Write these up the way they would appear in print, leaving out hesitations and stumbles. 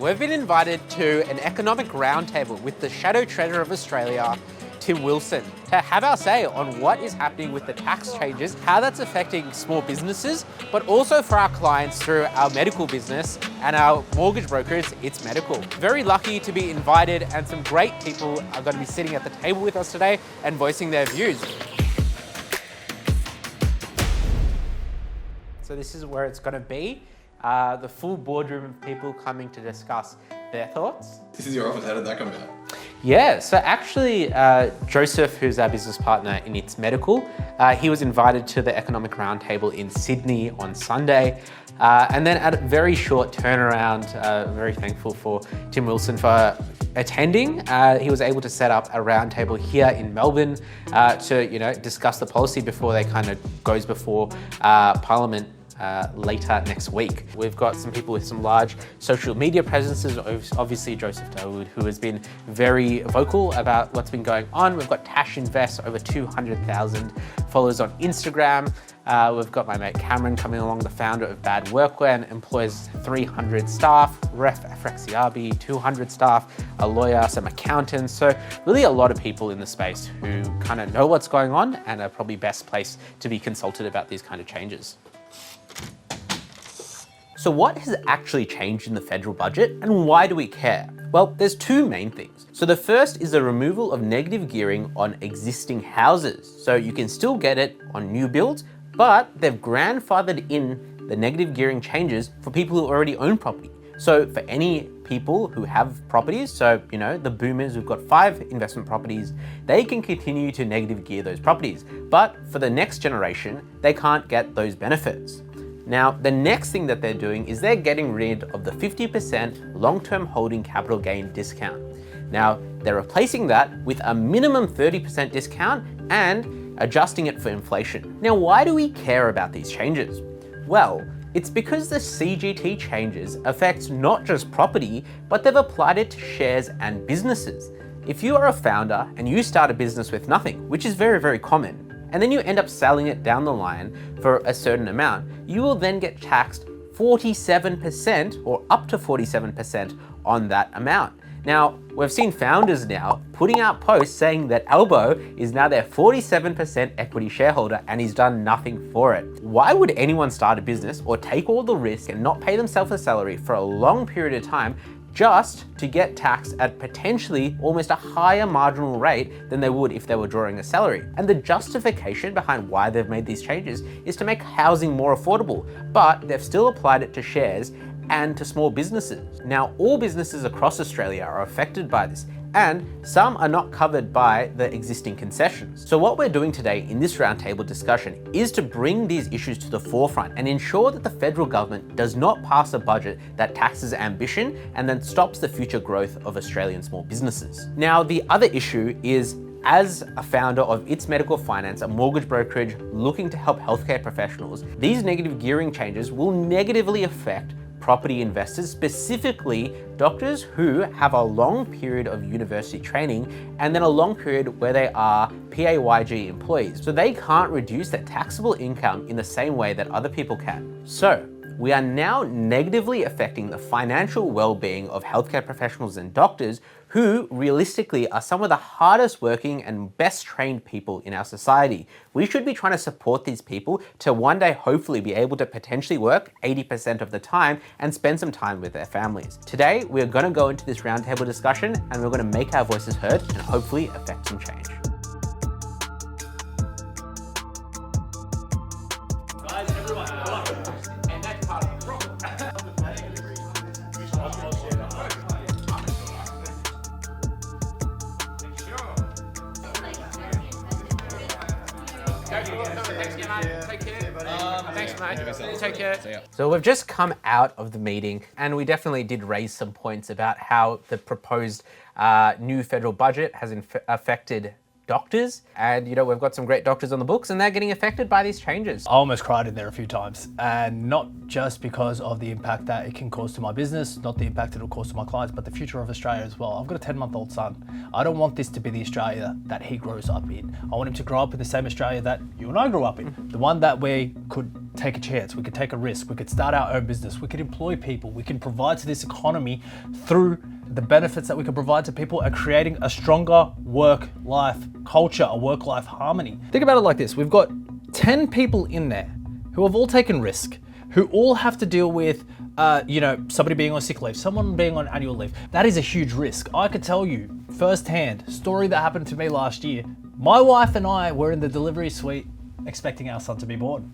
we've been invited to an economic roundtable with the shadow treasurer of Australia, Tim Wilson, to have our say on what is happening with the tax changes, how that's affecting small businesses, but also for our clients through our medical business and our mortgage brokers, It's Medical. Very lucky to be invited, and some great people are going to be sitting at the table with us today and voicing their views. So this is where it's going to be. The full boardroom of people coming to discuss their thoughts. This is your office. How did that come about? Yeah, so actually Joseph, who's our business partner in It's Medical, he was invited to the Economic Roundtable in Sydney on Sunday. And then at a very short turnaround, very thankful for Tim Wilson for attending. He was able to set up a roundtable here in Melbourne to discuss the policy before they kind of goes before Parliament later next week. We've got some people with some large social media presences, obviously Joseph Dawood, who has been very vocal about what's been going on. We've got Tash Invest, over 200,000 followers on Instagram. We've got my mate Cameron coming along, the founder of Bad Workwear, and employs 300 staff. Ref Frexiabi, 200 staff, a lawyer, some accountants. So really a lot of people in the space who kind of know what's going on and are probably best placed to be consulted about these kind of changes. So what has actually changed in the federal budget, and why do we care? Well, there's two main things. So the first is the removal of negative gearing on existing houses. So you can still get it on new builds, but they've grandfathered in the negative gearing changes for people who already own property. So for any people who have properties, so the boomers who've got 5 investment properties, they can continue to negative gear those properties. But for the next generation, they can't get those benefits. Now, the next thing that they're doing is they're getting rid of the 50% long-term holding capital gain discount. Now, they're replacing that with a minimum 30% discount and adjusting it for inflation. Now, why do we care about these changes? Well, it's because the CGT changes affect not just property, but they've applied it to shares and businesses. If you are a founder and you start a business with nothing, which is very, very common, and then you end up selling it down the line for a certain amount, you will then get taxed 47% or up to 47% on that amount. Now, we've seen founders now putting out posts saying that Albo is now their 47% equity shareholder and he's done nothing for it. Why would anyone start a business or take all the risk and not pay themselves a salary for a long period of time just to get taxed at potentially almost a higher marginal rate than they would if they were drawing a salary? And the justification behind why they've made these changes is to make housing more affordable, but they've still applied it to shares and to small businesses. Now, all businesses across Australia are affected by this, and some are not covered by the existing concessions. So what we're doing today in this roundtable discussion is to bring these issues to the forefront and ensure that the federal government does not pass a budget that taxes ambition and then stops the future growth of Australian small businesses. Now, the other issue is, as a founder of It's Medical Finance, a mortgage brokerage looking to help healthcare professionals, these negative gearing changes will negatively affect property investors, specifically doctors who have a long period of university training and then a long period where they are PAYG employees. So they can't reduce their taxable income in the same way that other people can. So we are now negatively affecting the financial well-being of healthcare professionals and doctors who realistically are some of the hardest working and best trained people in our society. We should be trying to support these people to one day hopefully be able to potentially work 80% of the time and spend some time with their families. Today, we're going to go into this roundtable discussion and we're going to make our voices heard and hopefully affect some change. Take care. So we've just come out of the meeting and we definitely did raise some points about how the proposed new federal budget has affected doctors. And, we've got some great doctors on the books and they're getting affected by these changes. I almost cried in there a few times, and not just because of the impact that it can cause to my business, not the impact it'll cause to my clients, but the future of Australia as well. I've got a 10-month-old son. I don't want this to be the Australia that he grows up in. I want him to grow up in the same Australia that you and I grew up in. The one that we could take a chance, we could take a risk, we could start our own business, we could employ people, we can provide to this economy through the benefits that we can provide to people and creating a stronger work-life culture, a work-life harmony. Think about it like this. We've got 10 people in there who have all taken risk, who all have to deal with somebody being on sick leave, someone being on annual leave. That is a huge risk. I could tell you firsthand, story that happened to me last year. My wife and I were in the delivery suite expecting our son to be born,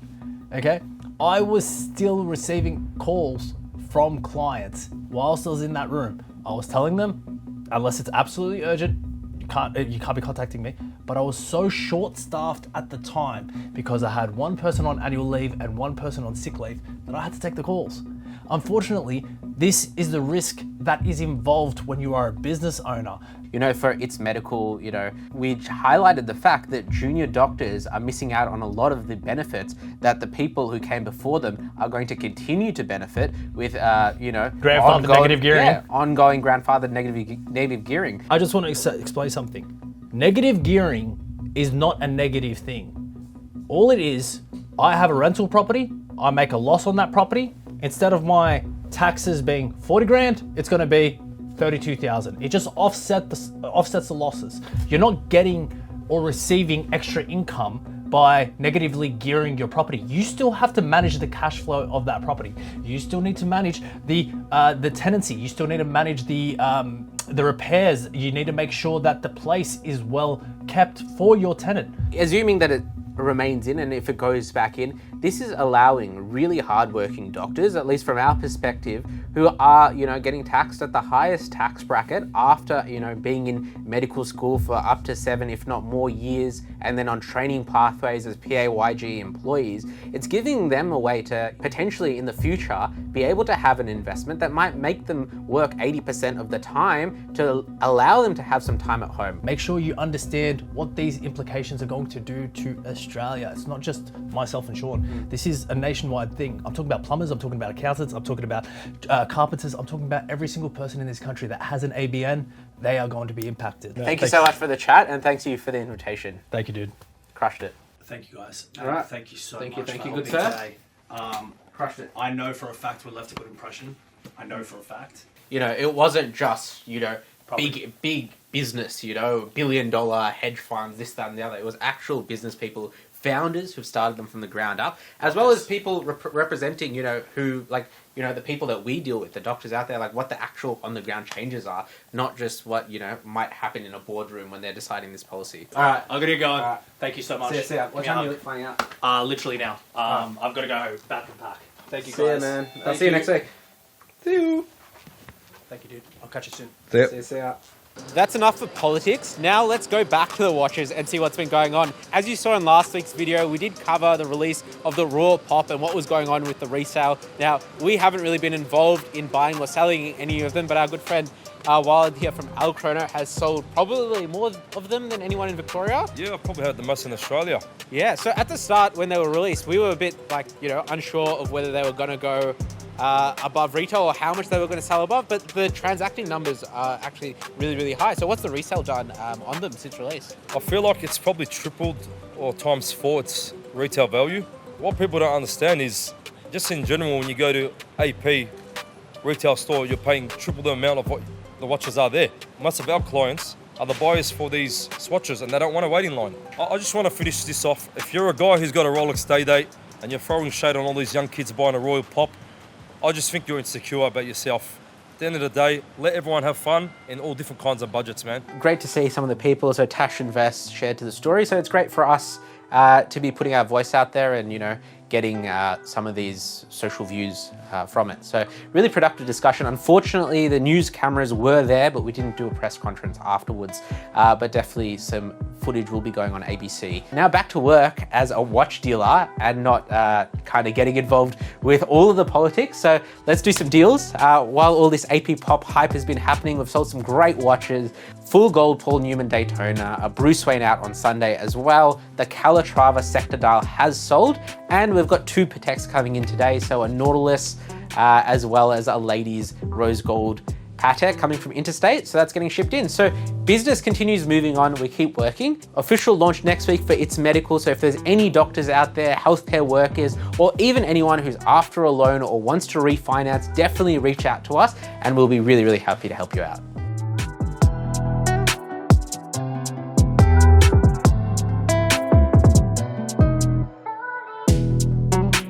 okay? I was still receiving calls from clients whilst I was in that room. I was telling them, unless it's absolutely urgent, you can't be contacting me. But I was so short-staffed at the time because I had one person on annual leave and one person on sick leave that I had to take the calls. Unfortunately, this is the risk that is involved when you are a business owner. For It's Medical, we highlighted the fact that junior doctors are missing out on a lot of the benefits that the people who came before them are going to continue to benefit with, grandfathered negative gearing. Yeah, ongoing grandfathered negative gearing. I just want to explain something. Negative gearing is not a negative thing. All it is, I have a rental property, I make a loss on that property. Instead of my taxes being 40 grand, it's going to be 32,000. It just offsets the losses. You're not getting or receiving extra income by negatively gearing your property. You still have to manage the cash flow of that property. You still need to manage the tenancy. You still need to manage the repairs. You need to make sure that the place is well kept for your tenant. Assuming that it remains in, and if it goes back in, this is allowing really hardworking doctors, at least from our perspective, who are, getting taxed at the highest tax bracket after, being in medical school for up to 7, if not more years, and then on training pathways as PAYG employees. It's giving them a way to potentially in the future be able to have an investment that might make them work 80% of the time to allow them to have some time at home. Make sure you understand what these implications are going to do to Australia. It's not just myself and Sean. This is a nationwide thing. I'm talking about plumbers, I'm talking about accountants, I'm talking about carpenters, I'm talking about every single person in this country that has an ABN. They are going to be impacted. Thank you so much for the chat, and thanks to you for the invitation. Thank you, dude. Crushed it. Thank you, guys. All right. Thank you so much. Thank you, for good helping sir. Today. Crushed it. I know for a fact we left a good impression. I know for a fact. It wasn't just, big business, $1 billion hedge funds, this, that, and the other. It was actual business people, founders who've started them from the ground up, as well as people representing, who, the people that we deal with, the doctors out there, what the actual on-the-ground changes are, not just what, might happen in a boardroom when they're deciding this policy. All right, I'm going to get going. Right. Thank you so much. See ya. What time are you flying out? Literally now. I've got to go back and pack. Thank you, guys. See ya, man. I'll see you next week. See you. Thank you, dude. I'll catch you soon. See ya. That's enough for politics. Now let's go back to the watches and see what's been going on. As you saw in last week's video, we did cover the release of the Raw Pop and what was going on with the resale. Now, we haven't really been involved in buying or selling any of them, but our good friend Walid here from Al Chrono has sold probably more of them than anyone in Victoria. Yeah, I've probably had the most in Australia. Yeah, so at the start when they were released, we were a bit unsure of whether they were going to go above retail or how much they were going to sell above, but the transacting numbers are actually really, really high. So what's the resale done on them since release? I feel like it's probably tripled or times 4 its retail value. What people don't understand is, just in general, when you go to AP retail store, you're paying triple the amount of what the watches are there. Most of our clients are the buyers for these Swatches and they don't want to wait in line. I just want to finish this off. If you're a guy who's got a Rolex day date and you're throwing shade on all these young kids buying a Royal Pop, I just think you're insecure about yourself. At the end of the day, let everyone have fun in all different kinds of budgets, man. Great to see some of the people, so Tash Invest shared to the story. So it's great for us to be putting our voice out there and, getting some of these social views from it. So really productive discussion. Unfortunately, the news cameras were there, but we didn't do a press conference afterwards. But definitely some footage will be going on ABC. Now back to work as a watch dealer and not kind of getting involved with all of the politics. So let's do some deals. While all this AP Pop hype has been happening, we've sold some great watches. full gold Paul Newman Daytona, a Bruce Wayne out on Sunday as well. The Calatrava sector dial has sold, and we've got 2 Pateks coming in today. So a Nautilus, as well as a ladies rose gold Patek coming from Interstate, so that's getting shipped in. So business continues moving on, we keep working. Official launch next week for It's Medical, so if there's any doctors out there, healthcare workers, or even anyone who's after a loan or wants to refinance, definitely reach out to us and we'll be really, really happy to help you out.